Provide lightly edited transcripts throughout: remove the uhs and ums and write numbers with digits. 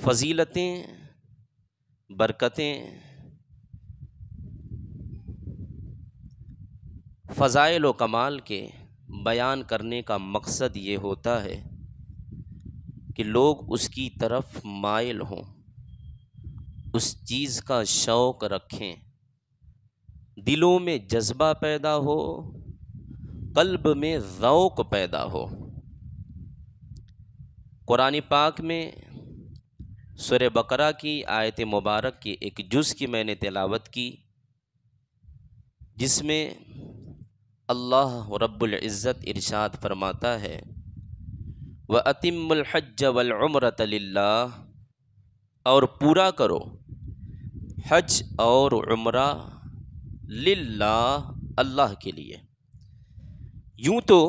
فضیلتیں، برکتیں، فضائل و کمال کے بیان کرنے کا مقصد یہ ہوتا ہے کہ لوگ اس کی طرف مائل ہوں، اس چیز کا شوق رکھیں، دلوں میں جذبہ پیدا ہو، قلب میں ذوق پیدا ہو۔ قرآن پاک میں سورہ بقرہ کی آیت مبارک کی ایک جز کی میں نے تلاوت کی، جس میں اللہ رب العزت ارشاد فرماتا ہے وَأَتِمُّ الْحَجَّ وَالْعُمْرَةَ لِلَّهِ، اور پورا کرو حج اور عمرہ للہ، اللہ کے لیے۔ یوں تو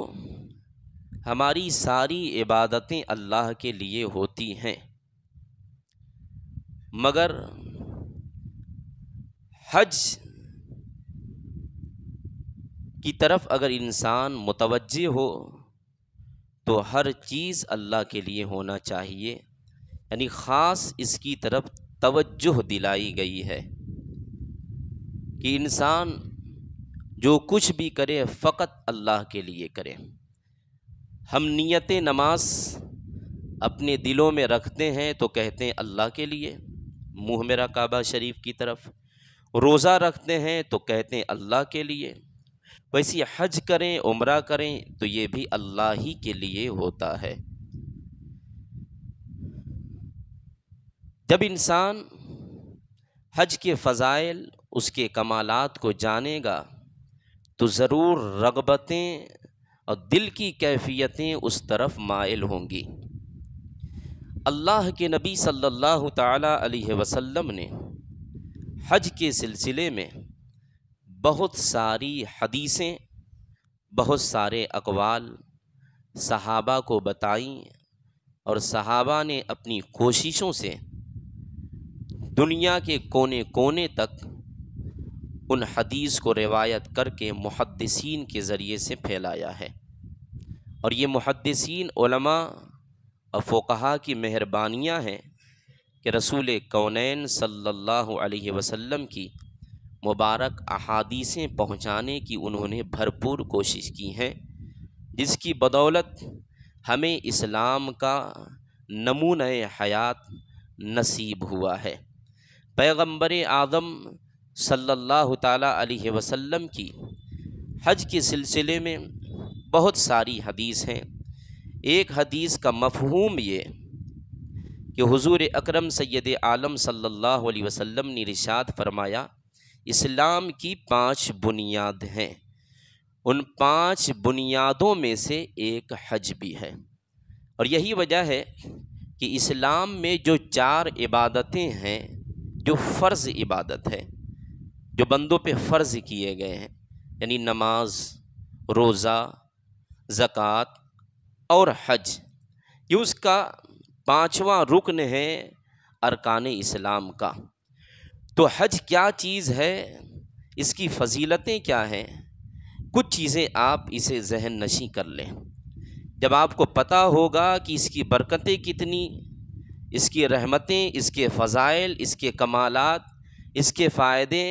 ہماری ساری عبادتیں اللہ کے لیے ہوتی ہیں، مگر حج کی طرف اگر انسان متوجہ ہو تو ہر چیز اللہ کے لیے ہونا چاہیے، یعنی خاص اس کی طرف توجہ دلائی گئی ہے کہ انسان جو کچھ بھی کرے فقط اللہ کے لیے کرے۔ ہم نیت نماز اپنے دلوں میں رکھتے ہیں تو کہتے ہیں اللہ کے لیے، منہ میرا کعبہ شریف کی طرف، روزہ رکھتے ہیں تو کہتے ہیں اللہ کے لیے، ویسے حج کریں عمرہ کریں تو یہ بھی اللہ ہی کے لیے ہوتا ہے۔ جب انسان حج کے فضائل، اس کے کمالات کو جانے گا تو ضرور رغبتیں اور دل کی کیفیتیں اس طرف مائل ہوں گی۔ اللہ کے نبی صلی اللہ تعالیٰ علیہ وسلم نے حج کے سلسلے میں بہت ساری حدیثیں، بہت سارے اقوال صحابہ کو بتائیں، اور صحابہ نے اپنی کوششوں سے دنیا کے کونے کونے تک ان حدیث کو روایت کر کے محدثین کے ذریعے سے پھیلایا ہے۔ اور یہ محدثین، علماء اور فقہاء کی مہربانیاں ہیں کہ رسول کونین صلی اللہ علیہ وسلم کی مبارک احادیثیں پہنچانے کی انہوں نے بھرپور کوشش کی ہیں، جس کی بدولت ہمیں اسلام کا نمونہ حیات نصیب ہوا ہے۔ پیغمبر اعظم صلی اللہ تعالیٰ علیہ وسلم کی حج کے سلسلے میں بہت ساری حدیث ہیں۔ ایک حدیث کا مفہوم یہ کہ حضور اکرم سید عالم صلی اللہ علیہ وسلم نے ارشاد فرمایا اسلام کی 5 بنیاد ہیں، ان 5 بنیادوں میں سے ایک حج بھی ہے۔ اور یہی وجہ ہے کہ اسلام میں جو 4 عبادتیں ہیں، جو فرض عبادت ہے، جو بندوں پہ فرض کیے گئے ہیں، یعنی نماز، روزہ، زکوٰۃ اور حج، یہ اس کا 5واں رکن ہے ارکان اسلام کا۔ تو حج کیا چیز ہے، اس کی فضیلتیں کیا ہیں، کچھ چیزیں آپ اسے ذہن نشیں کر لیں۔ جب آپ کو پتہ ہوگا کہ اس کی برکتیں کتنی، اس کی رحمتیں، اس کے فضائل، اس کے کمالات، اس کے فائدے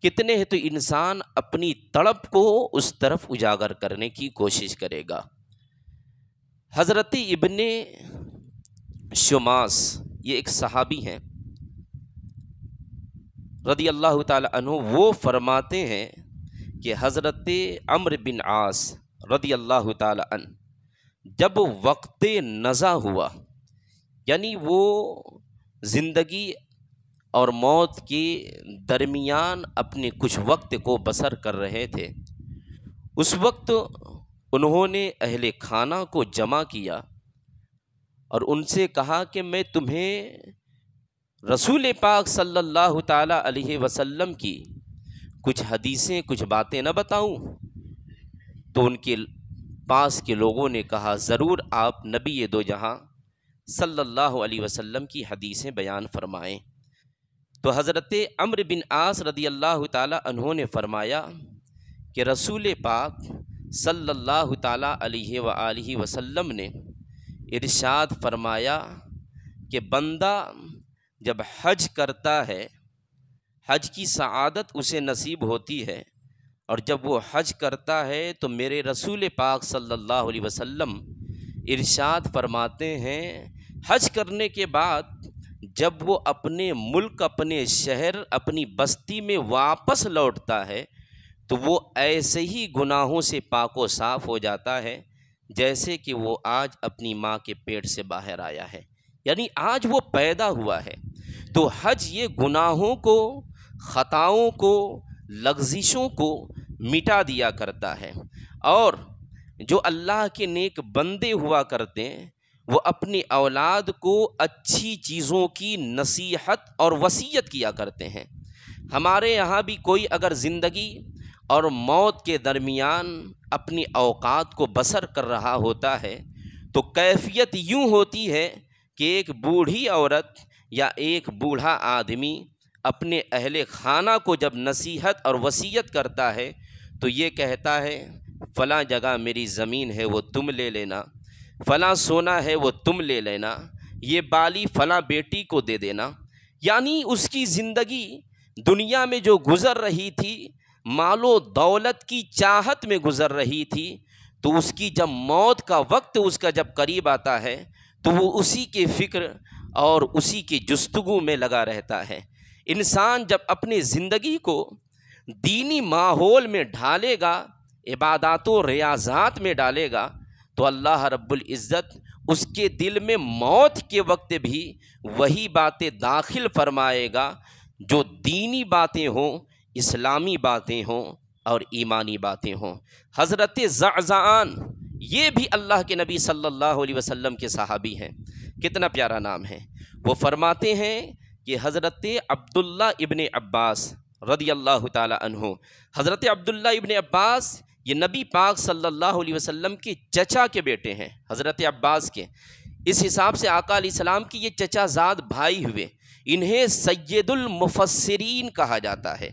کتنے ہیں، تو انسان اپنی طلب کو اس طرف اجاگر کرنے کی کوشش کرے گا۔ حضرت ابن شماس، یہ ایک صحابی ہیں رضی اللہ تعالی عنہ، وہ فرماتے ہیں کہ حضرت عمرو بن عاص رضی اللہ تعالی عنہ جب وقت نزع ہوا، یعنی وہ زندگی اور موت کے درمیان اپنے کچھ وقت کو بسر کر رہے تھے، اس وقت انہوں نے اہل خانہ کو جمع کیا اور ان سے کہا کہ میں تمہیں رسول پاک صلی اللہ تعالیٰ علیہ وسلم کی کچھ حدیثیں، کچھ باتیں نہ بتاؤں؟ تو ان کے پاس کے لوگوں نے کہا ضرور آپ نبی دو جہاں صلی اللہ علیہ وسلم کی حدیثیں بیان فرمائیں۔ تو حضرت عمرو بن عاص رضی اللہ تعالیٰ عنہ نے فرمایا کہ رسول پاک صلی اللہ تعالیٰ علیہ وآلہ وسلم نے ارشاد فرمایا کہ بندہ جب حج کرتا ہے، حج کی سعادت اسے نصیب ہوتی ہے، اور جب وہ حج کرتا ہے تو میرے رسول پاک صلی اللہ علیہ وسلم ارشاد فرماتے ہیں، حج کرنے کے بعد جب وہ اپنے ملک، اپنے شہر، اپنی بستی میں واپس لوٹتا ہے تو وہ ایسے ہی گناہوں سے پاک و صاف ہو جاتا ہے جیسے کہ وہ آج اپنی ماں کے پیٹ سے باہر آیا ہے، یعنی آج وہ پیدا ہوا ہے۔ تو حج یہ گناہوں کو، خطاؤں کو، لغزشوں کو مٹا دیا کرتا ہے، اور جو اللہ کے نیک بندے ہوا کرتے ہیں وہ اپنی اولاد کو اچھی چیزوں کی نصیحت اور وصیت کیا کرتے ہیں۔ ہمارے یہاں بھی کوئی اگر زندگی اور موت کے درمیان اپنی اوقات کو بسر کر رہا ہوتا ہے تو کیفیت یوں ہوتی ہے کہ ایک بوڑھی عورت یا ایک بوڑھا آدمی اپنے اہل خانہ کو جب نصیحت اور وصیت کرتا ہے تو یہ کہتا ہے، فلاں جگہ میری زمین ہے وہ تم لے لینا، فلاں سونا ہے وہ تم لے لینا، یہ بالی فلاں بیٹی کو دے دینا۔ یعنی اس کی زندگی دنیا میں جو گزر رہی تھی مال و دولت کی چاہت میں گزر رہی تھی، تو اس کی جب موت کا وقت اس کا جب قریب آتا ہے تو وہ اسی کے فکر اور اسی کی جستجو میں لگا رہتا ہے۔ انسان جب اپنی زندگی کو دینی ماحول میں ڈھالے گا، عبادات و ریاضات میں ڈالے گا، تو اللہ رب العزت اس کے دل میں موت کے وقت بھی وہی باتیں داخل فرمائے گا جو دینی باتیں ہوں، اسلامی باتیں ہوں اور ایمانی باتیں ہوں۔ حضرت زعزعان یہ بھی اللہ کے نبی صلی اللہ علیہ وسلم کے صحابی ہیں، کتنا پیارا نام ہے۔ وہ فرماتے ہیں کہ حضرت عبداللہ ابن عباس رضی اللہ تعالی عنہ، حضرت عبداللہ ابن عباس یہ نبی پاک صلی اللہ علیہ وسلم کے چچا کے بیٹے ہیں، حضرت عباس کے۔ اس حساب سے آقا علیہ السلام کی یہ چچا زاد بھائی ہوئے، انہیں سید المفسرین کہا جاتا ہے۔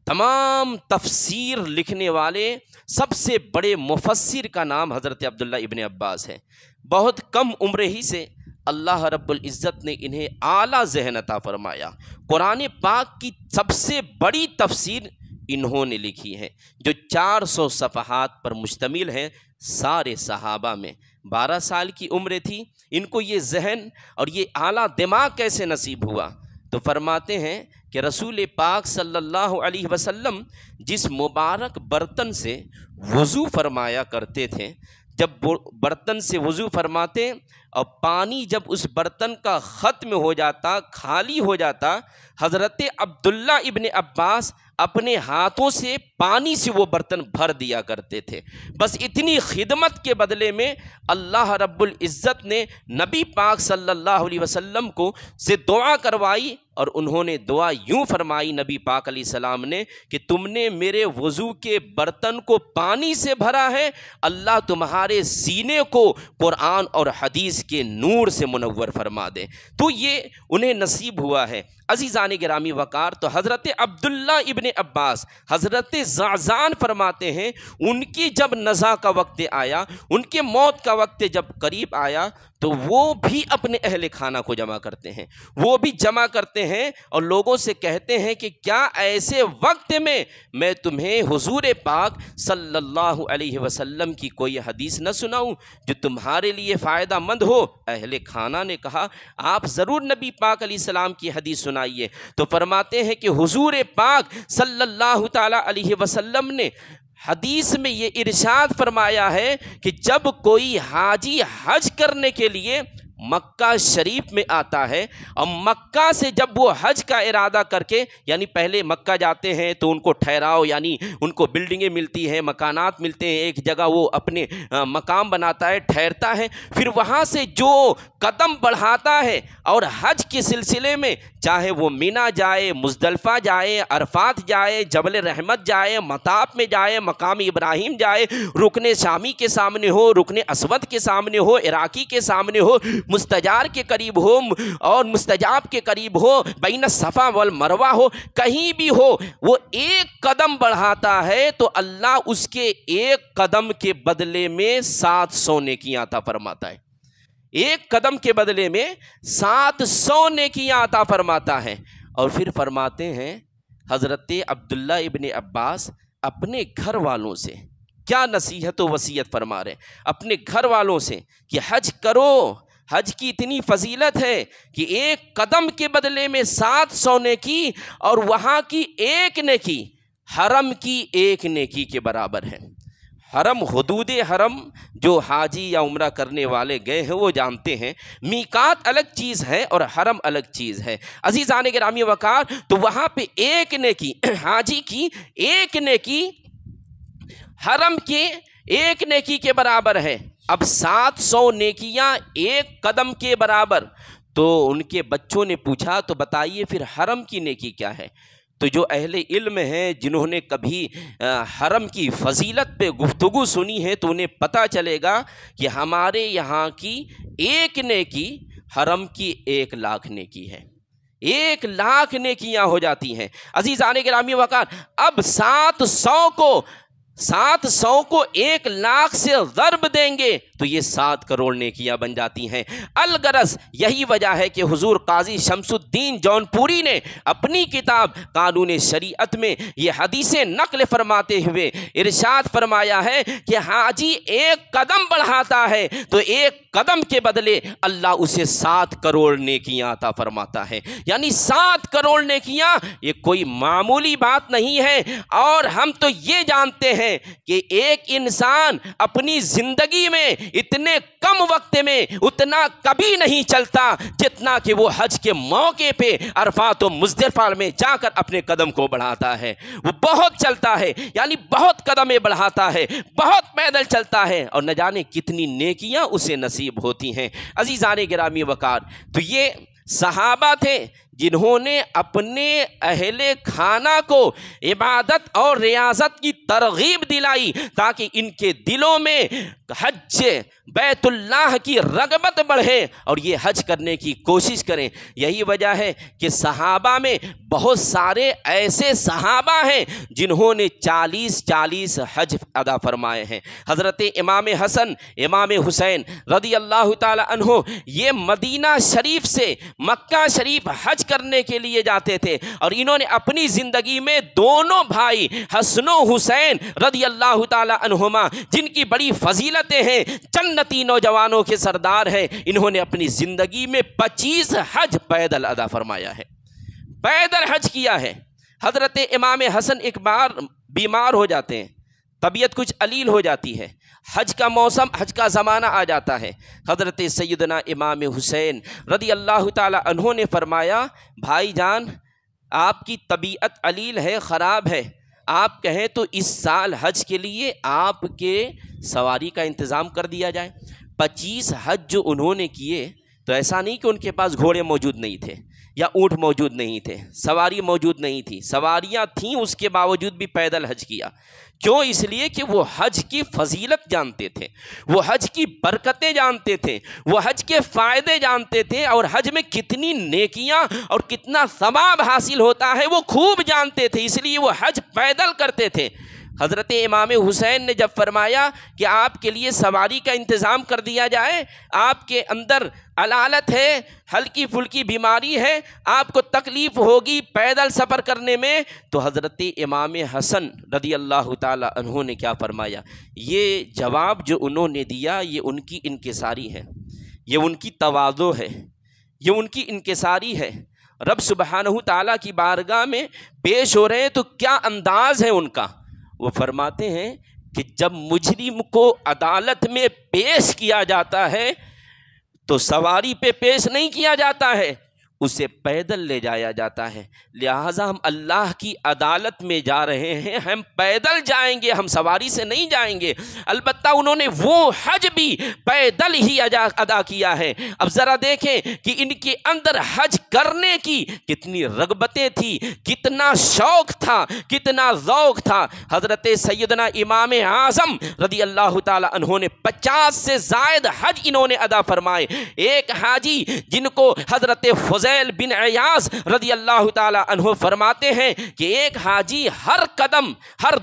تمام تفسیر لکھنے والے سب سے بڑے مفسر کا نام حضرت عبداللہ ابن عباس ہے۔ بہت کم عمر ہی سے اللہ رب العزت نے انہیں اعلیٰ ذہن عطا فرمایا۔ قرآن پاک کی سب سے بڑی تفسیر انہوں نے لکھی ہے جو 400 صفحات پر مشتمل ہے۔ سارے صحابہ میں 12 سال کی عمر تھی، ان کو یہ ذہن اور یہ اعلیٰ دماغ کیسے نصیب ہوا؟ تو فرماتے ہیں کہ رسول پاک صلی اللہ علیہ وسلم جس مبارک برتن سے وضو فرمایا کرتے تھے، جب برتن سے وضو فرماتے اور پانی جب اس برتن کا ختم ہو جاتا، خالی ہو جاتا، حضرت عبداللہ ابن عباس اپنے ہاتھوں سے پانی سے وہ برتن بھر دیا کرتے تھے۔ بس اتنی خدمت کے بدلے میں اللہ رب العزت نے نبی پاک صلی اللہ علیہ وسلم کو سے دعا کروائی، اور انہوں نے دعا یوں فرمائی نبی پاک علیہ السلام نے کہ تم نے میرے وضو کے برتن کو پانی سے بھرا ہے، اللہ تمہارے سینے کو قرآن اور حدیث کے نور سے منور فرما دے۔ تو یہ انہیں نصیب ہوا ہے۔ عزیزان گرامی وقار، تو حضرت عبداللہ ابن عباس، حضرت زعزعان فرماتے ہیں ان کی جب نزا کا وقت آیا، ان کے موت کا وقت جب قریب آیا تو وہ بھی اپنے اہل خانہ کو جمع کرتے ہیں، وہ بھی جمع کرتے ہیں اور لوگوں سے کہتے ہیں کہ کیا ایسے وقت میں تمہیں حضور پاک صلی اللہ علیہ وسلم کی کوئی حدیث نہ سناؤں جو تمہارے لیے فائدہ مند ہو؟ اہل خانہ نے کہا آپ ضرور نبی پاک علیہ السلام کی حدیث سنائیے۔ تو فرماتے ہیں کہ حضور پاک صلی اللہ تعالی علیہ وسلم نے حدیث میں یہ ارشاد فرمایا ہے کہ جب کوئی حاجی حج کرنے کے لیے مکہ شریف میں آتا ہے اور مکہ سے جب وہ حج کا ارادہ کر کے، یعنی پہلے مکہ جاتے ہیں تو ان کو ٹھہراؤ، یعنی ان کو بلڈنگیں ملتی ہیں، مکانات ملتے ہیں، ایک جگہ وہ اپنے مقام بناتا ہے، ٹھہرتا ہے، پھر وہاں سے جو قدم بڑھاتا ہے اور حج کے سلسلے میں چاہے وہ مینا جائے، مزدلفہ جائے، عرفات جائے، جبل رحمت جائے، مطاف میں جائے، مقام ابراہیم جائے، رکن شامی کے سامنے ہو، رکن اسود کے سامنے ہو، عراقی کے سامنے ہو، مستجار کے قریب ہو اور مستجاب کے قریب ہو، بین الصفا والمروہ ہو، کہیں بھی ہو، وہ ایک قدم بڑھاتا ہے تو اللہ اس کے ایک قدم کے بدلے میں 700 نیکیاں عطا فرماتا ہے۔ ایک قدم کے بدلے میں 700 نیکیاں عطا فرماتا ہے۔ اور پھر فرماتے ہیں حضرت عبداللہ ابن عباس اپنے گھر والوں سے کیا نصیحت و وصیت فرما رہے ہیں، اپنے گھر والوں سے کہ حج کرو، حج کی اتنی فضیلت ہے کہ ایک قدم کے بدلے میں 700 نیکی، اور وہاں کی ایک نیکی حرم کی ایک نیکی کے برابر ہے۔ حرم، حدود حرم جو حاجی یا عمرہ کرنے والے گئے ہیں وہ جانتے ہیں، میقات الگ چیز ہے اور حرم الگ چیز ہے۔ عزیزان گرامی وقار، تو وہاں پہ ایک نیکی حاجی کی ایک نیکی حرم کے ایک نیکی کے برابر ہے۔ اب 700 نیکیاں ایک قدم کے برابر، تو ان کے بچوں نے پوچھا تو بتائیے پھر حرم کی نیکی کیا ہے؟ تو جو اہل علم ہیں جنہوں نے کبھی حرم کی فضیلت پہ گفتگو سنی ہے تو انہیں پتہ چلے گا کہ ہمارے یہاں کی ایک نیکی حرم کی 1,00,000 نیکی ہے۔ 1,00,000 نیکیاں ہو جاتی ہیں۔ عزیزان گرامی وقار، اب 700 کو 1,00,000 سے ضرب دیں گے تو یہ 7 کروڑ نیکیاں بن جاتی ہیں۔ الغرض یہی وجہ ہے کہ حضور قاضی شمس الدین جون پوری نے اپنی کتاب قانون شریعت میں یہ حدیثیں نقل فرماتے ہوئے ارشاد فرمایا ہے کہ حاجی ایک قدم بڑھاتا ہے تو ایک قدم کے بدلے اللہ اسے 7 کروڑ نیکیاں عطا فرماتا ہے۔ یعنی 7 کروڑ نیکیاں یہ کوئی معمولی بات نہیں ہے۔ اور ہم تو یہ جانتے ہیں کہ ایک انسان اپنی زندگی میں اتنے کم وقت میں اتنا کبھی نہیں چلتا جتنا کہ وہ حج کے موقع پہ عرفات و مزدلفہ میں جا کر اپنے قدم کو بڑھاتا ہے۔ وہ بہت چلتا ہے، یعنی بہت قدمیں بڑھاتا ہے، بہت پیدل چلتا ہے، اور نہ جانے کتنی نیکیاں اسے نصیب ہوتی ہیں۔ عزیزان گرامی وقار، تو یہ صحابہ تھے جنہوں نے اپنے اہل خانہ کو عبادت اور ریاضت کی ترغیب دلائی تاکہ ان کے دلوں میں حج بیت اللہ کی رغبت بڑھے اور یہ حج کرنے کی کوشش کریں۔ یہی وجہ ہے کہ صحابہ میں بہت سارے ایسے صحابہ ہیں جنہوں نے 40 حج ادا فرمائے ہیں۔ حضرت امام حسن، امام حسین رضی اللہ تعالی عنہ یہ مدینہ شریف سے مکہ شریف حج کرنے کے لیے جاتے تھے، اور انہوں نے اپنی زندگی میں دونوں بھائی حسن و حسین رضی اللہ تعالی عنہما جن کی بڑی فضیلتیں ہیں، جنتی نوجوانوں کے سردار ہیں، انہوں نے اپنی زندگی میں 25 حج پیدل ادا فرمایا ہے، پیدل حج کیا ہے۔ حضرت امام حسن ایک بار بیمار ہو جاتے ہیں، طبیعت کچھ علیل ہو جاتی ہے، حج کا موسم، حج کا زمانہ آ جاتا ہے۔ حضرت سیدنا امام حسین رضی اللہ تعالی عنہ نے فرمایا، بھائی جان آپ کی طبیعت علیل ہے، خراب ہے، آپ کہیں تو اس سال حج کے لیے آپ کے سواری کا انتظام کر دیا جائے۔ 25 حج جو انہوں نے کیے تو ایسا نہیں کہ ان کے پاس گھوڑے موجود نہیں تھے یا اونٹ موجود نہیں تھے، سواری موجود نہیں تھی، سواریاں تھیں، اس کے باوجود بھی پیدل حج کیا۔ کیوں؟ اس لیے کہ وہ حج کی فضیلت جانتے تھے، وہ حج کی برکتیں جانتے تھے، وہ حج کے فائدے جانتے تھے، اور حج میں کتنی نیکیاں اور کتنا ثواب حاصل ہوتا ہے وہ خوب جانتے تھے، اس لیے وہ حج پیدل کرتے تھے۔ حضرت امام حسین نے جب فرمایا کہ آپ کے لیے سواری کا انتظام کر دیا جائے، آپ کے اندر علالت ہے، ہلکی پھلکی بیماری ہے، آپ کو تکلیف ہوگی پیدل سفر کرنے میں، تو حضرت امام حسن رضی اللہ تعالی عنہ نے کیا فرمایا؟ یہ جواب جو انہوں نے دیا یہ ان کی انکساری ہے، یہ ان کی تواضع ہے، یہ ان کی انکساری ہے۔ رب سبحانہ تعالیٰ کی بارگاہ میں پیش ہو رہے ہیں تو کیا انداز ہے ان کا؟ وہ فرماتے ہیں کہ جب مجرم کو عدالت میں پیش کیا جاتا ہے تو سواری پہ پیش نہیں کیا جاتا ہے، اسے پیدل لے جایا جاتا ہے۔ لہٰذا ہم اللہ کی عدالت میں جا رہے ہیں، ہم پیدل جائیں گے، ہم سواری سے نہیں جائیں گے۔ البتہ انہوں نے وہ حج بھی پیدل ہی ادا کیا ہے۔ اب ذرا دیکھیں کہ ان کے اندر حج کرنے کی کتنی رغبتیں تھیں، کتنا شوق تھا، کتنا ذوق تھا۔ حضرت سیدنا امام اعظم رضی اللہ تعالی عنہ نے 50 سے زائد حج انہوں نے ادا فرمائے۔ ایک حاجی جن کو حضرت فضیل بن عیاض رضی اللہ تعالی عنہ فرماتے ہیں کہ ایک حاجی ہر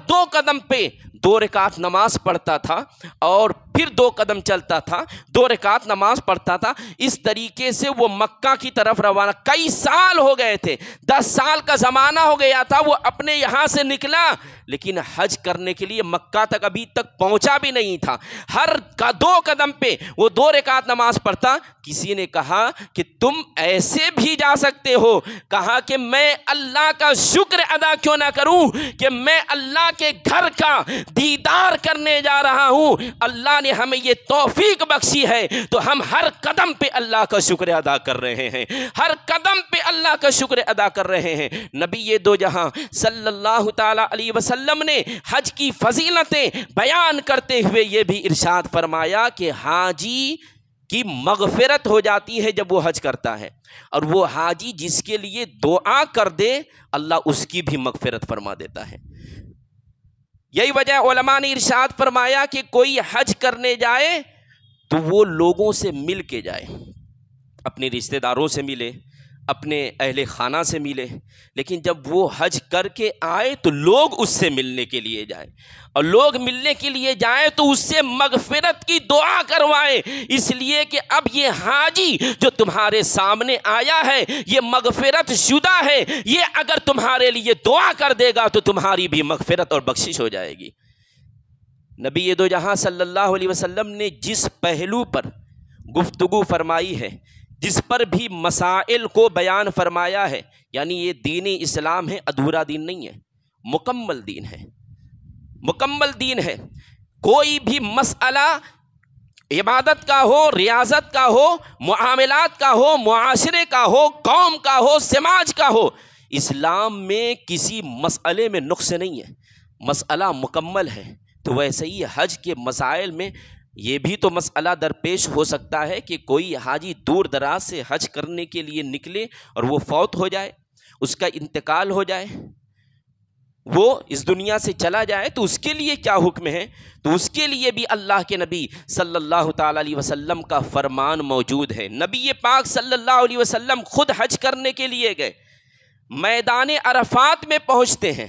2 قدم پہ 2 رکعت نماز پڑھتا تھا، اور پھر 2 قدم چلتا تھا، 2 رکعت نماز پڑھتا تھا۔ اس طریقے سے وہ مکہ کی طرف روانہ، کئی سال ہو گئے تھے، 10 سال کا زمانہ ہو گیا تھا، وہ اپنے یہاں سے نکلا لیکن حج کرنے کے لیے مکہ تک ابھی تک پہنچا بھی نہیں تھا۔ ہر 2 قدم پہ وہ 2 رکعت نماز پڑھتا۔ کسی نے کہا کہ تم ایسے بھی جا سکتے ہو، کہا کہ میں اللہ کا شکر ادا کیوں نہ کروں کہ میں اللہ کے گھر کا دیدار کرنے جا رہا ہوں، اللہ نے ہمیں یہ توفیق بخشی ہے تو ہم ہر قدم پہ اللہ کا شکر ادا کر رہے ہیں، ہر قدم پہ اللہ کا شکر ادا کر رہے ہیں۔ نبی دو جہاں صلی اللہ تعالی علیہ وسلم نے حج کی فضیلتیں بیان کرتے ہوئے یہ بھی ارشاد فرمایا کہ حاجی کی مغفرت ہو جاتی ہے جب وہ حج کرتا ہے، اور وہ حاجی جس کے لیے دعا کر دے اللہ اس کی بھی مغفرت فرما دیتا ہے۔ یہی وجہ علماء نے ارشاد فرمایا کہ کوئی حج کرنے جائے تو وہ لوگوں سے مل کے جائے، اپنے رشتہ داروں سے ملے، اپنے اہل خانہ سے ملے، لیکن جب وہ حج کر کے آئے تو لوگ اس سے ملنے کے لیے جائیں، اور لوگ ملنے کے لیے جائیں تو اس سے مغفرت کی دعا کروائیں، اس لیے کہ اب یہ حاجی جو تمہارے سامنے آیا ہے یہ مغفرت شدہ ہے، یہ اگر تمہارے لیے دعا کر دے گا تو تمہاری بھی مغفرت اور بخشش ہو جائے گی۔ نبی دو جہاں صلی اللہ علیہ وسلم نے جس پہلو پر گفتگو فرمائی ہے، جس پر بھی مسائل کو بیان فرمایا ہے، یعنی یہ دین اسلام ہے، ادھورا دین نہیں ہے، مکمل دین ہے، مکمل دین ہے۔ کوئی بھی مسئلہ عبادت کا ہو، ریاضت کا ہو، معاملات کا ہو، معاشرے کا ہو، قوم کا ہو، سماج کا ہو، اسلام میں کسی مسئلے میں نقص نہیں ہے، مسئلہ مکمل ہے۔ تو ویسے ہی حج کے مسائل میں یہ بھی تو مسئلہ درپیش ہو سکتا ہے کہ کوئی حاجی دور دراز سے حج کرنے کے لیے نکلے اور وہ فوت ہو جائے، اس کا انتقال ہو جائے، وہ اس دنیا سے چلا جائے، تو اس کے لیے کیا حکم ہے؟ تو اس کے لیے بھی اللہ کے نبی صلی اللہ تعالی علیہ وسلم کا فرمان موجود ہے۔ نبی پاک صلی اللہ علیہ وسلم خود حج کرنے کے لیے گئے، میدان عرفات میں پہنچتے ہیں۔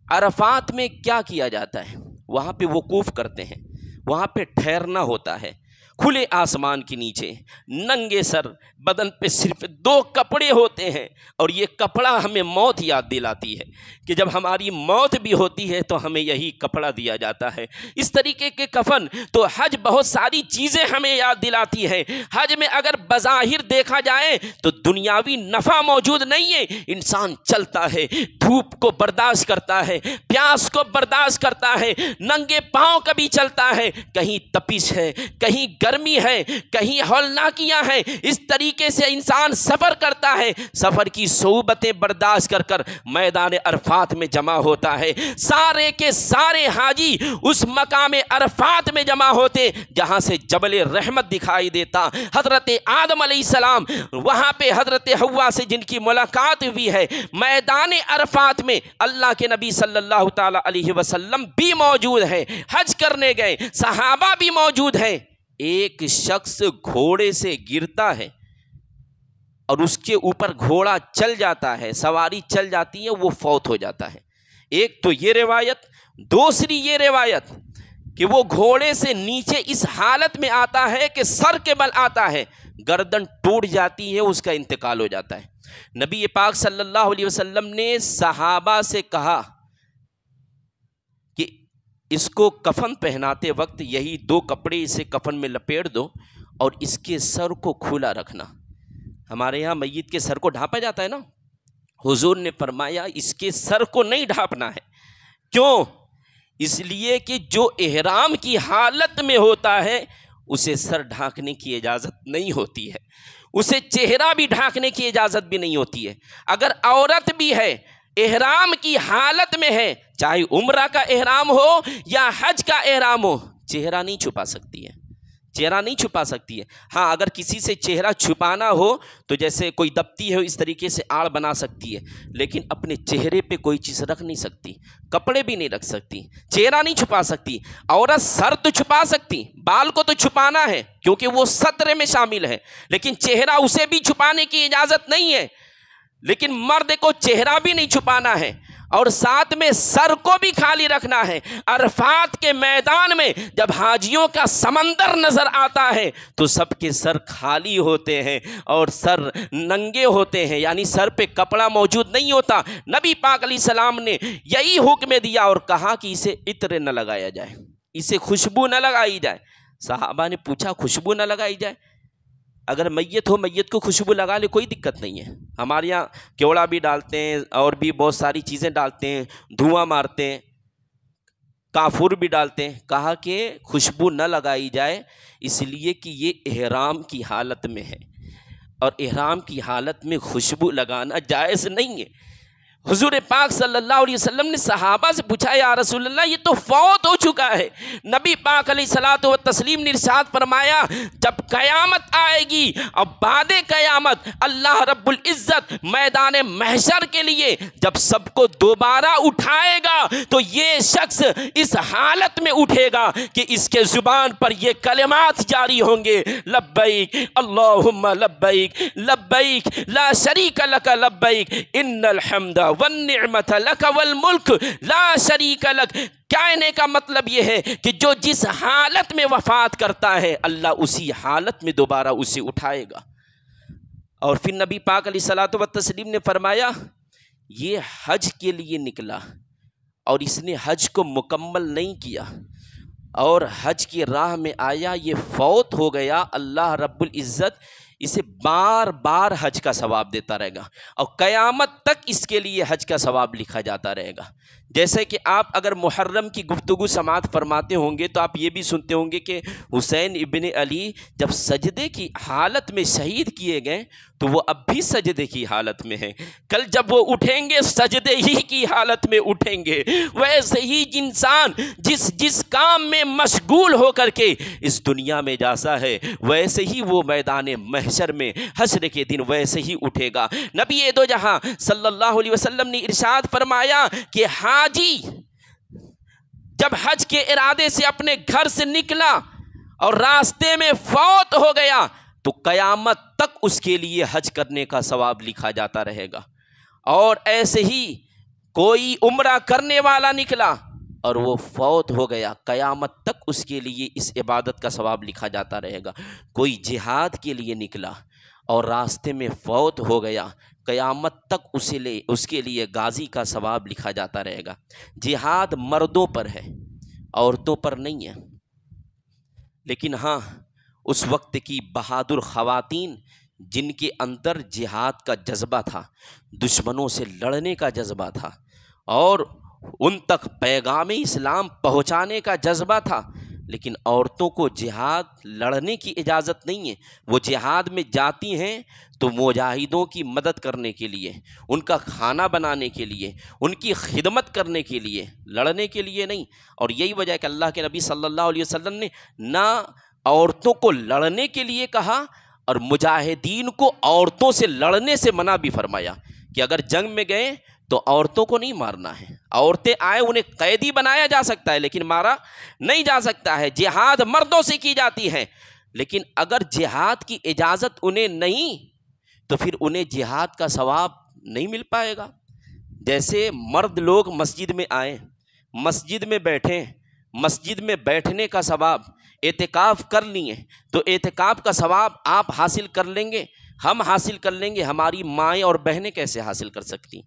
عرفات میں کیا کیا جاتا ہے؟ وہاں پہ وقوف کرتے ہیں، وہاں پہ ٹھہرنا ہوتا ہے، کھلے آسمان کے نیچے، ننگے سر، بدن پہ صرف 2 کپڑے ہوتے ہیں، اور یہ کپڑا ہمیں موت یاد دلاتی ہے کہ جب ہماری موت بھی ہوتی ہے تو ہمیں یہی کپڑا دیا جاتا ہے۔ اس طریقے کے کفن، تو حج بہت ساری چیزیں ہمیں یاد دلاتی ہے۔ حج میں اگر بظاہر دیکھا جائے تو دنیاوی نفع موجود نہیں ہے، انسان چلتا ہے، دھوپ کو برداشت کرتا ہے، پیاس کو برداشت کرتا ہے، ننگے پاؤں کبھی چلتا ہے، کہیں تپش ہے، کہیں گرمی ہے، کہیں ہولناکیاں ہیں، اس طریقے سے انسان سفر کرتا ہے، سفر کی صعوبتیں برداشت کر کر میدان عرفات میں جمع ہوتا ہے۔ سارے کے سارے حاجی اس مقام عرفات میں جمع ہوتے جہاں سے جبل رحمت دکھائی دیتا، حضرت آدم علیہ السلام وہاں پہ حضرت حوا سے جن کی ملاقات ہوئی ہے، میدان عرفات میں اللہ کے نبی صلی اللہ تعالی علیہ وسلم بھی موجود ہیں، حج کرنے گئے صحابہ بھی موجود ہیں۔ ایک شخص گھوڑے سے گرتا ہے اور اس کے اوپر گھوڑا چل جاتا ہے، سواری چل جاتی ہے، وہ فوت ہو جاتا ہے۔ ایک تو یہ روایت، دوسری یہ روایت کہ وہ گھوڑے سے نیچے اس حالت میں آتا ہے کہ سر کے بل آتا ہے، گردن ٹوٹ جاتی ہے، اس کا انتقال ہو جاتا ہے۔ نبی پاک صلی اللہ علیہ وسلم نے صحابہ سے کہا کہ اس کو کفن پہناتے وقت یہی 2 کپڑے اسے کفن میں لپیٹ دو اور اس کے سر کو کھلا رکھنا۔ ہمارے ہاں میت کے سر کو ڈھانپا جاتا ہے نا، حضور نے فرمایا اس کے سر کو نہیں ڈھانپنا ہے۔ کیوں؟ اس لیے کہ جو احرام کی حالت میں ہوتا ہے اسے سر ڈھانکنے کی اجازت نہیں ہوتی ہے، اسے چہرہ بھی ڈھانکنے کی اجازت بھی نہیں ہوتی ہے۔ اگر عورت بھی ہے، احرام کی حالت میں ہے، چاہے عمرہ کا احرام ہو یا حج کا احرام ہو، چہرہ نہیں چھپا سکتی ہے، چہرہ نہیں چھپا سکتی ہے۔ ہاں اگر کسی سے چہرہ چھپانا ہو تو جیسے کوئی دبتی ہے اس طریقے سے آڑ بنا سکتی ہے، لیکن اپنے چہرے پہ کوئی چیز رکھ نہیں سکتی، کپڑے بھی نہیں رکھ سکتی، چہرہ نہیں چھپا سکتی۔ عورت سر تو چھپا سکتی، بال کو تو چھپانا ہے کیونکہ وہ ستر میں شامل ہے، لیکن چہرہ اسے بھی چھپانے کی اجازت نہیں ہے۔ لیکن مرد کو چہرہ بھی نہیں چھپانا ہے، اور ساتھ میں سر کو بھی خالی رکھنا ہے۔ عرفات کے میدان میں جب حاجیوں کا سمندر نظر آتا ہے تو سب کے سر خالی ہوتے ہیں اور سر ننگے ہوتے ہیں، یعنی سر پہ کپڑا موجود نہیں ہوتا۔ نبی پاک علیہ السلام نے یہی حکم دیا اور کہا کہ اسے عطر نہ لگایا جائے، اسے خوشبو نہ لگائی جائے۔ صحابہ نے پوچھا خوشبو نہ لگائی جائے؟ اگر میت ہو، میت کو خوشبو لگا لے، کوئی دقت نہیں ہے۔ ہمارے یہاں کیوڑا بھی ڈالتے ہیں اور بھی بہت ساری چیزیں ڈالتے ہیں، دھواں مارتے ہیں، کافور بھی ڈالتے ہیں۔ کہا کہ خوشبو نہ لگائی جائے اس لیے کہ یہ احرام کی حالت میں ہے، اور احرام کی حالت میں خوشبو لگانا جائز نہیں ہے۔ حضور پاک صلی اللہ علیہ وسلم نے صحابہ سے پوچھا یا رسول اللہ یہ تو فوت ہو چکا ہے۔ نبی پاک علیہ الصلوۃ والتسلیم نے ارشاد فرمایا جب قیامت آئے گی اور بعد قیامت اللہ رب العزت میدان محشر کے لیے جب سب کو دوبارہ اٹھائے گا تو یہ شخص اس حالت میں اٹھے گا کہ اس کے زبان پر یہ کلمات جاری ہوں گے، لبیک اللہم لبیک لبیک لا شریک لک لبیک ان الحمد والنعمت لک والملک لا شریک لک۔ کہنے کا مطلب یہ ہے کہ جو جس حالت میں وفات کرتا ہے اللہ اسی حالت میں دوبارہ اسے اٹھائے گا۔ اور پھر نبی پاک علیہ الصلوۃ والتسلیم نے فرمایا یہ حج کے لیے نکلا اور اس نے حج کو مکمل نہیں کیا اور حج کی راہ میں آیا، یہ فوت ہو گیا، اللہ رب العزت اسے بار بار حج کا ثواب دیتا رہے گا اور قیامت تک اس کے لیے حج کا ثواب لکھا جاتا رہے گا۔ جیسے کہ آپ اگر محرم کی گفتگو سماعت فرماتے ہوں گے تو آپ یہ بھی سنتے ہوں گے کہ حسین ابن علی جب سجدے کی حالت میں شہید کیے گئے تو وہ اب بھی سجدے کی حالت میں ہیں، کل جب وہ اٹھیں گے سجدے ہی کی حالت میں اٹھیں گے۔ ویسے ہی انسان جس کام میں مشغول ہو کر کے اس دنیا میں جاتا ہے ویسے ہی وہ میدان محشر میں حشر کے دن ویسے ہی اٹھے گا۔ نبی دو جہاں صلی اللہ علیہ وسلم نے ارشاد فرمایا کہ حاجی جب حج کے ارادے سے اپنے گھر سے نکلا اور راستے میں فوت ہو گیا تو قیامت تک اس کے لیے حج کرنے کا ثواب لکھا جاتا رہے گا۔ اور ایسے ہی کوئی عمرہ کرنے والا نکلا اور وہ فوت ہو گیا، قیامت تک اس کے لیے اس عبادت کا ثواب لکھا جاتا رہے گا۔ کوئی جہاد کے لیے نکلا اور راستے میں فوت ہو گیا، قیامت تک اس کے لیے غازی کا ثواب لکھا جاتا رہے گا۔ جہاد مردوں پر ہے، عورتوں پر نہیں ہے۔ لیکن ہاں اس وقت کی بہادر خواتین جن کے اندر جہاد کا جذبہ تھا، دشمنوں سے لڑنے کا جذبہ تھا اور ان تک پیغام اسلام پہنچانے کا جذبہ تھا، لیکن عورتوں کو جہاد لڑنے کی اجازت نہیں ہے۔ وہ جہاد میں جاتی ہیں تو مجاہدوں کی مدد کرنے کے لیے، ان کا کھانا بنانے کے لیے، ان کی خدمت کرنے کے لیے، لڑنے کے لیے نہیں۔ اور یہی وجہ ہے کہ اللہ کے نبی صلی اللہ علیہ وسلم نے نہ عورتوں کو لڑنے کے لیے کہا اور مجاہدین کو عورتوں سے لڑنے سے منع بھی فرمایا کہ اگر جنگ میں گئے تو عورتوں کو نہیں مارنا ہے۔ عورتیں آئیں انہیں قیدی بنایا جا سکتا ہے لیکن مارا نہیں جا سکتا ہے۔ جہاد مردوں سے کی جاتی ہے، لیکن اگر جہاد کی اجازت انہیں نہیں تو پھر انہیں جہاد کا ثواب نہیں مل پائے گا۔ جیسے مرد لوگ مسجد میں آئیں، مسجد میں بیٹھیں، مسجد میں بیٹھنے کا ثواب اعتکاف کر لیے تو اعتکاف کا ثواب آپ حاصل کر لیں گے، ہم حاصل کر لیں گے، ہماری مائیں اور بہنیں کیسے حاصل کر سکتی؟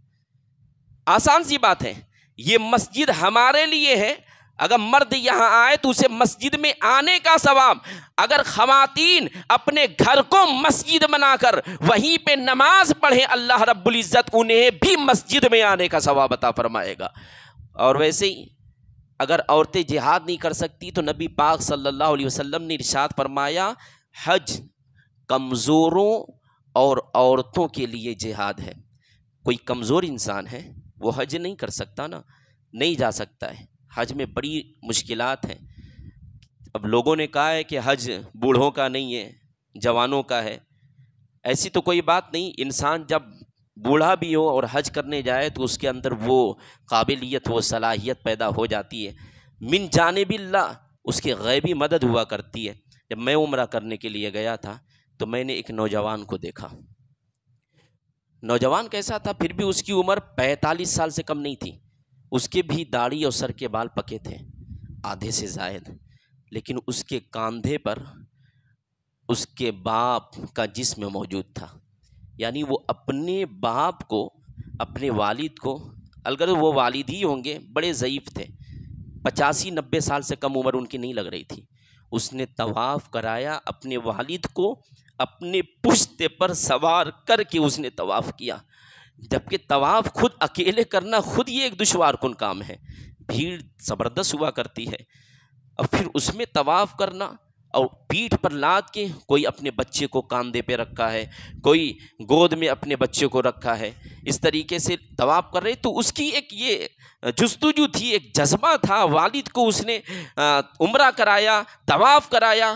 آسان سی بات ہے، یہ مسجد ہمارے لیے ہے، اگر مرد یہاں آئے تو اسے مسجد میں آنے کا ثواب، اگر خواتین اپنے گھر کو مسجد بنا کر وہیں پہ نماز پڑھیں اللہ رب العزت انہیں بھی مسجد میں آنے کا ثواب عطا فرمائے گا۔ اور ویسے ہی اگر عورتیں جہاد نہیں کر سکتی تو نبی پاک صلی اللہ علیہ وسلم نے ارشاد فرمایا حج کمزوروں اور عورتوں کے لیے جہاد ہے۔ کوئی کمزور انسان ہے وہ حج نہیں کر سکتا نا، نہیں جا سکتا ہے، حج میں بڑی مشکلات ہیں۔ اب لوگوں نے کہا ہے کہ حج بوڑھوں کا نہیں ہے، جوانوں کا ہے، ایسی تو کوئی بات نہیں۔ انسان جب بوڑھا بھی ہو اور حج کرنے جائے تو اس کے اندر وہ قابلیت، وہ صلاحیت پیدا ہو جاتی ہے۔ من جانب اللہ اس کی غیبی مدد ہوا کرتی ہے۔ جب میں عمرہ کرنے کے لیے گیا تھا تو میں نے ایک نوجوان کو دیکھا، نوجوان کیسا تھا؟ پھر بھی اس کی عمر 45 سال سے کم نہیں تھی، اس کے بھی داڑھی اور سر کے بال پکے تھے آدھے سے زائد، لیکن اس کے کاندھے پر اس کے باپ کا جسم موجود تھا، یعنی وہ اپنے باپ کو، اپنے والد کو، اگر وہ والد ہی ہوں گے، بڑے ضعیف تھے، 85-90 سال سے کم عمر ان کی نہیں لگ رہی تھی، اس نے طواف کرایا، اپنے والد کو اپنے پشت پر سوار کر کے اس نے طواف کیا، جبکہ طواف خود اکیلے کرنا خود یہ ایک دشوار کن کام ہے، بھیڑ زبردست ہوا کرتی ہے، اور پھر اس میں طواف کرنا، اور پیٹھ پر لاد کے کوئی اپنے بچے کو کاندھے پہ رکھا ہے، کوئی گود میں اپنے بچے کو رکھا ہے، اس طریقے سے طواف کر رہے، تو اس کی ایک یہ جستجو تھی، ایک جذبہ تھا، والد کو اس نے عمرہ کرایا، طواف کرایا،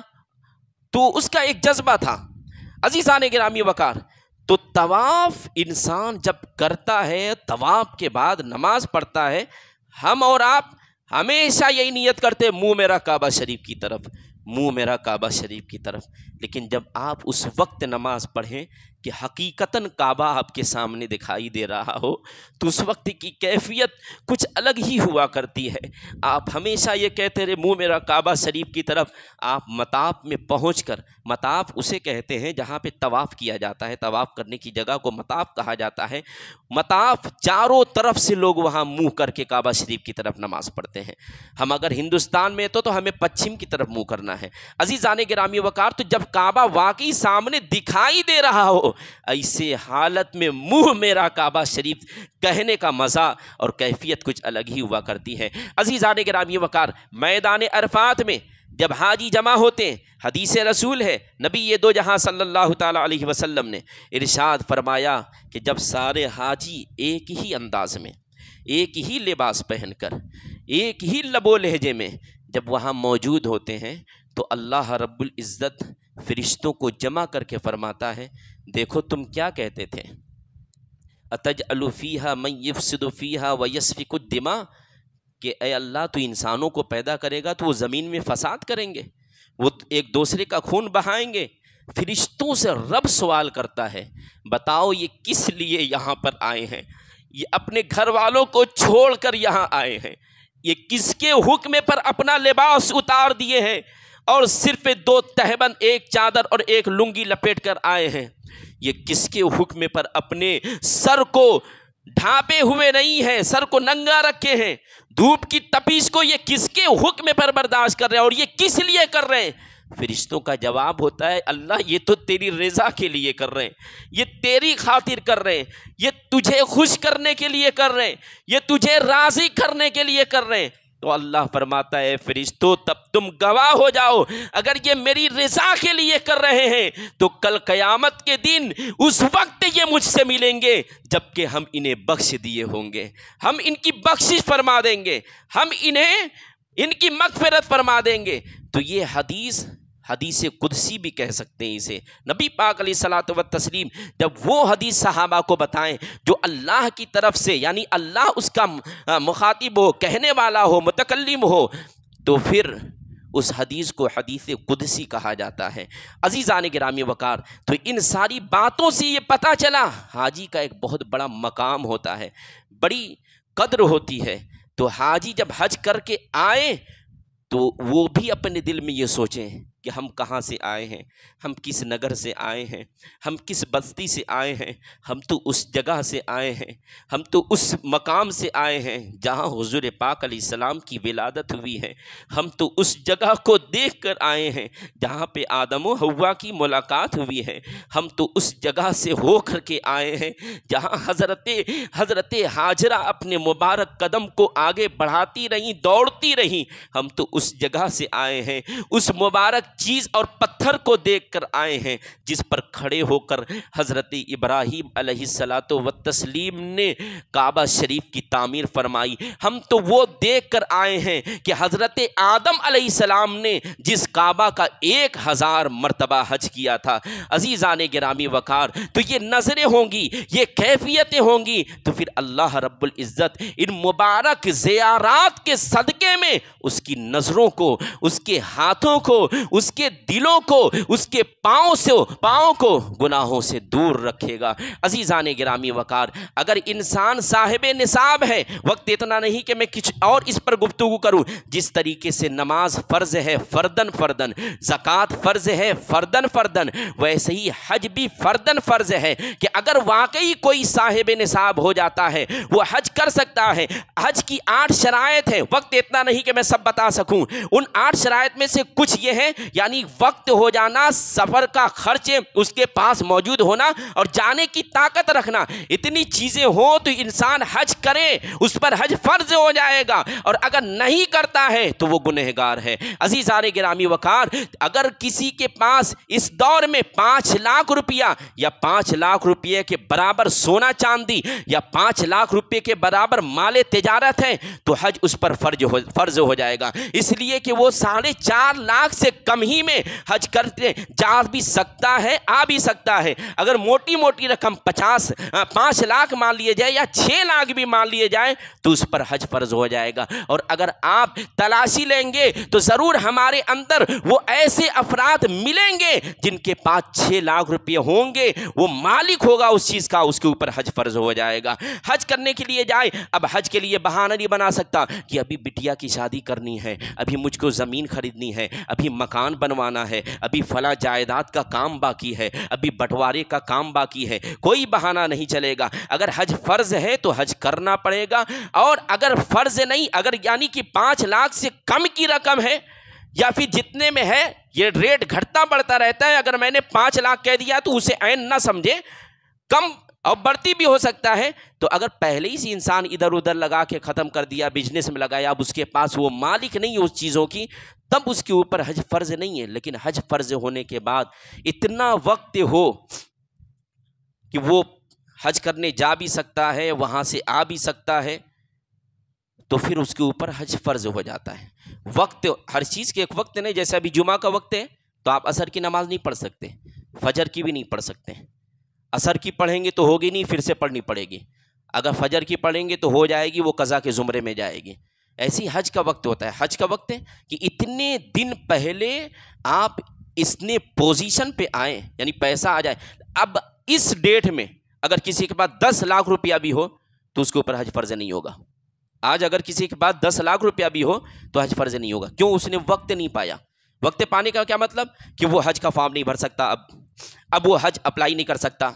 تو اس کا ایک جذبہ تھا۔ عزیزان گرامی وقار، تو طواف انسان جب کرتا ہے، طواف کے بعد نماز پڑھتا ہے، ہم اور آپ ہمیشہ یہی نیت کرتے منہ میرا کعبہ شریف کی طرف، منہ میرا کعبہ شریف کی طرف، لیکن جب آپ اس وقت نماز پڑھیں کہ حقیقتاً کعبہ آپ کے سامنے دکھائی دے رہا ہو، تو اس وقت کی کیفیت کچھ الگ ہی ہوا کرتی ہے۔ آپ ہمیشہ یہ کہتے رہے منہ میرا کعبہ شریف کی طرف، آپ مطاف میں پہنچ کر، مطاف اسے کہتے ہیں جہاں پہ طواف کیا جاتا ہے، طواف کرنے کی جگہ کو مطاف کہا جاتا ہے، مطاف چاروں طرف سے لوگ وہاں منہ کر کے کعبہ شریف کی طرف نماز پڑھتے ہیں۔ ہم اگر ہندوستان میں تو ہمیں پچھم کی طرف منہ کرنا ہے۔ عزیزان گرامی وقار، تو جب کعبہ واقعی سامنے دکھائی دے رہا ہو، ایسے حالت میں منہ میرا کعبہ شریف کہنے کا مزہ اور کیفیت کچھ الگ ہی ہوا کرتی ہے۔ عزیزان گرامی وقار، میدان عرفات میں جب حاجی جمع ہوتے ہیں، حدیث رسول ہے، نبی یہ دو جہاں صلی اللہ تعالیٰ علیہ وسلم نے ارشاد فرمایا کہ جب سارے حاجی ایک ہی انداز میں، ایک ہی لباس پہن کر، ایک ہی لب و لہجے میں جب وہاں موجود ہوتے ہیں، تو اللہ رب العزت فرشتوں کو جمع کر کے فرماتا ہے، دیکھو تم کیا کہتے تھے، اتجعل فیہا من یفسد فیہا ویسفک الدماء، کہ اے اللہ تو انسانوں کو پیدا کرے گا تو وہ زمین میں فساد کریں گے، وہ ایک دوسرے کا خون بہائیں گے۔ فرشتوں سے رب سوال کرتا ہے، بتاؤ یہ کس لیے یہاں پر آئے ہیں؟ یہ اپنے گھر والوں کو چھوڑ کر یہاں آئے ہیں، یہ کس کے حکم پر اپنا لباس اتار دیے ہیں اور صرف 2 تہبند، ایک چادر اور ایک لنگی لپیٹ کر آئے ہیں؟ یہ کس کے حکم پر اپنے سر کو ڈھانپے ہوئے نہیں ہیں، سر کو ننگا رکھے ہیں؟ دھوپ کی تپش کو یہ کس کے حکم پر برداشت کر رہے ہیں اور یہ کس لیے کر رہے ہیں؟ فرشتوں کا جواب ہوتا ہے، اللہ یہ تو تیری رضا کے لیے کر رہے ہیں، یہ تیری خاطر کر رہے ہیں، یہ تجھے خوش کرنے کے لیے کر رہے ہیں، یہ تجھے راضی کرنے کے لیے کر رہے ہیں۔ تو اللہ فرماتا ہے، فرشتوں تب تم گواہ ہو جاؤ، اگر یہ میری رضا کے لیے کر رہے ہیں تو کل قیامت کے دن اس وقت یہ مجھ سے ملیں گے جبکہ ہم انہیں بخش دیے ہوں گے، ہم ان کی بخشش فرما دیں گے، ہم انہیں ان کی مغفرت فرما دیں گے۔ تو یہ حدیث قدسی بھی کہہ سکتے ہیں اسے، نبی پاک علیہ الصلوۃ والتسلیم جب وہ حدیث صحابہ کو بتائیں جو اللہ کی طرف سے، یعنی اللہ اس کا مخاطب ہو، کہنے والا ہو، متکلم ہو، تو پھر اس حدیث کو حدیث قدسی کہا جاتا ہے۔ عزیزان گرامی وقار، تو ان ساری باتوں سے یہ پتہ چلا حاجی کا ایک بہت بڑا مقام ہوتا ہے، بڑی قدر ہوتی ہے۔ تو حاجی جب حج کر کے آئیں تو وہ بھی اپنے دل میں یہ سوچیں کہ ہم کہاں سے آئے ہیں، ہم کس نگر سے آئے ہیں، ہم کس بستی سے آئے ہیں، ہم تو اس جگہ سے آئے ہیں، ہم تو اس مقام سے آئے ہیں جہاں حضور پاک علیہ السلام کی ولادت ہوئی ہے، ہم تو اس جگہ کو دیکھ کر آئے ہیں جہاں پہ آدم و حوا کی ملاقات ہوئی ہے، ہم تو اس جگہ سے ہو کر کے آئے ہیں جہاں حضرت ہاجرہ اپنے مبارک قدم کو آگے بڑھاتی رہیں، دوڑتی رہیں، ہم تو اس جگہ سے آئے ہیں، اس مبارک چیز اور پتھر کو دیکھ کر آئے ہیں جس پر کھڑے ہو کر حضرت ابراہیم علیہ الصلوۃ والتسلیم نے کعبہ شریف کی تعمیر فرمائی، ہم تو وہ دیکھ کر آئے ہیں کہ حضرت آدم علیہ السلام نے جس کعبہ کا 1000 مرتبہ حج کیا تھا۔ عزیزان گرامی وقار، تو یہ نظریں ہوں گی، یہ کیفیتیں ہوں گی، تو پھر اللہ رب العزت ان مبارک زیارات کے صدقے میں اس کی نظروں کو، اس کے ہاتھوں کو، اس کے دلوں کو، اس کے پاؤں کو گناہوں سے دور رکھے گا۔ عزیزان گرامی وقار، اگر انسان صاحب نصاب ہے، وقت اتنا نہیں کہ میں کچھ اور اس پر گفتگو کروں، جس طریقے سے نماز فرض ہے فردن فردن، زکوٰۃ فرض ہے فردن فردن، ویسے ہی حج بھی فردن فرض ہے کہ اگر واقعی کوئی صاحب نصاب ہو جاتا ہے وہ حج کر سکتا ہے۔ حج کی 8 شرائط ہے، وقت اتنا نہیں کہ میں سب بتا سکوں، ان 8 شرائط میں سے کچھ یہ ہیں، یعنی وقت ہو جانا، سفر کا خرچ اس کے پاس موجود ہونا اور جانے کی طاقت رکھنا، اتنی چیزیں ہوں تو انسان حج کرے، اس پر حج فرض ہو جائے گا، اور اگر نہیں کرتا ہے تو وہ گنہگار ہے۔ عزیزان گرامی وقار، اگر کسی کے پاس اس دور میں 5 لاکھ روپیہ یا 5 لاکھ روپے کے برابر سونا چاندی یا 5 لاکھ روپے کے برابر مال تجارت ہے تو حج اس پر فرض ہو جائے گا، اس لیے کہ وہ 4.5 لاکھ سے کم ہی میں حج کرتے جا بھی سکتا ہے، آ بھی سکتا ہے۔ اگر موٹی موٹی رقم 5 لاکھ مان لیے جائے یا 6 لاکھ بھی مان لیے جائے تو اس پر حج فرض ہو جائے گا۔ اور اگر آپ تلاشی لیں گے تو ضرور ہمارے اندر وہ ایسے افراد ملیں گے جن کے پاس 6 لاکھ روپے ہوں گے، وہ مالک ہوگا اس چیز کا، اس کے اوپر حج فرض ہو جائے گا۔ حج کرنے کے لیے جائے، اب حج کے لیے بہانہ نہیں بنا سکتا کہ ابھی بٹیا کی شادی کرنی ہے، ابھی مجھ کو زمین خریدنی ہے، ابھی مکان بنوانا ہے، ابھی فلاں جائیداد کا کام باقی ہے، ابھی بٹوارے کا کام باقی ہے، کوئی بہانہ نہیں چلے گا۔ اگر حج فرض ہے تو حج کرنا پڑے گا، اور اگر فرض نہیں، اگر یعنی کہ 5 لاکھ سے کم کی رقم ہے یا پھر جتنے میں ہے، یہ ریٹ گھٹتا بڑھتا رہتا ہے، اگر میں نے 5 لاکھ کہہ دیا تو اسے عین نہ سمجھے، کم اور بڑھتی بھی ہو سکتا ہے، تو اگر پہلے ہی سے انسان ادھر ادھر لگا کے ختم کر دیا، بزنس میں لگایا، اب اس کے پاس وہ مالک نہیں اس چیزوں کی، تب اس کے اوپر حج فرض نہیں ہے۔ لیکن حج فرض ہونے کے بعد اتنا وقت ہو کہ وہ حج کرنے جا بھی سکتا ہے، وہاں سے آ بھی سکتا ہے، تو پھر اس کے اوپر حج فرض ہو جاتا ہے۔ وقت، ہر چیز کے ایک وقت نہیں، جیسے ابھی جمعہ کا وقت ہے تو آپ عصر کی نماز نہیں پڑھ سکتے، فجر کی بھی نہیں پڑھ سکتے، عصر کی پڑھیں گے تو ہوگی نہیں، پھر سے پڑھنی پڑے گی، اگر فجر کی پڑھیں گے تو ہو جائے گی، وہ قضا کے زمرے میں جائے گی۔ ایسی حج کا وقت ہوتا ہے۔ حج کا وقت ہے کہ اتنے دن پہلے آپ اتنے پوزیشن پہ آئیں، یعنی پیسہ آ جائے۔ اب اس ڈیٹ میں اگر کسی کے پاس 10 لاکھ روپیہ بھی ہو تو اس کے اوپر حج فرض نہیں ہوگا۔ آج اگر کسی کے پاس 10 لاکھ روپیہ بھی ہو تو حج فرض نہیں ہوگا، کیوں؟ اس نے وقت نہیں پایا۔ وقت پانے کا کیا مطلب؟ کہ وہ حج کا فارم نہیں بھر سکتا، اب وہ حج اپلائی نہیں کر سکتا،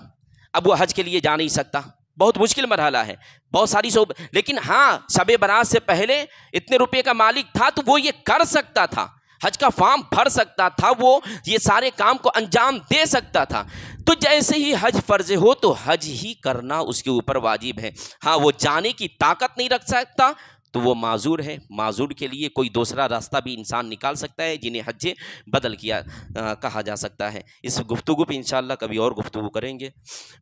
اب وہ حج کے لیے جا نہیں سکتا۔ بہت مشکل مرحلہ ہے، بہت ساری لیکن ہاں شب برات سے پہلے اتنے روپے کا مالک تھا تو وہ یہ کر سکتا تھا، حج کا فارم بھر سکتا تھا، وہ یہ سارے کام کو انجام دے سکتا تھا۔ تو جیسے ہی حج فرض ہو تو حج ہی کرنا اس کے اوپر واجب ہے۔ ہاں وہ جانے کی طاقت نہیں رکھ سکتا تو وہ معذور ہے، معذور کے لیے کوئی دوسرا راستہ بھی انسان نکال سکتا ہے، جنہیں حج بدل کہا جا سکتا ہے۔ اس گفتگو پہ انشاءاللہ کبھی اور گفتگو کریں گے۔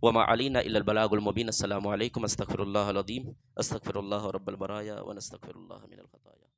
وما علینا الا البلاغ المبین۔ السلام علیکم۔ استغفر اللہ العظیم، استغفر اللہ رب البرایا ونستغفر اللہ من الخطایا۔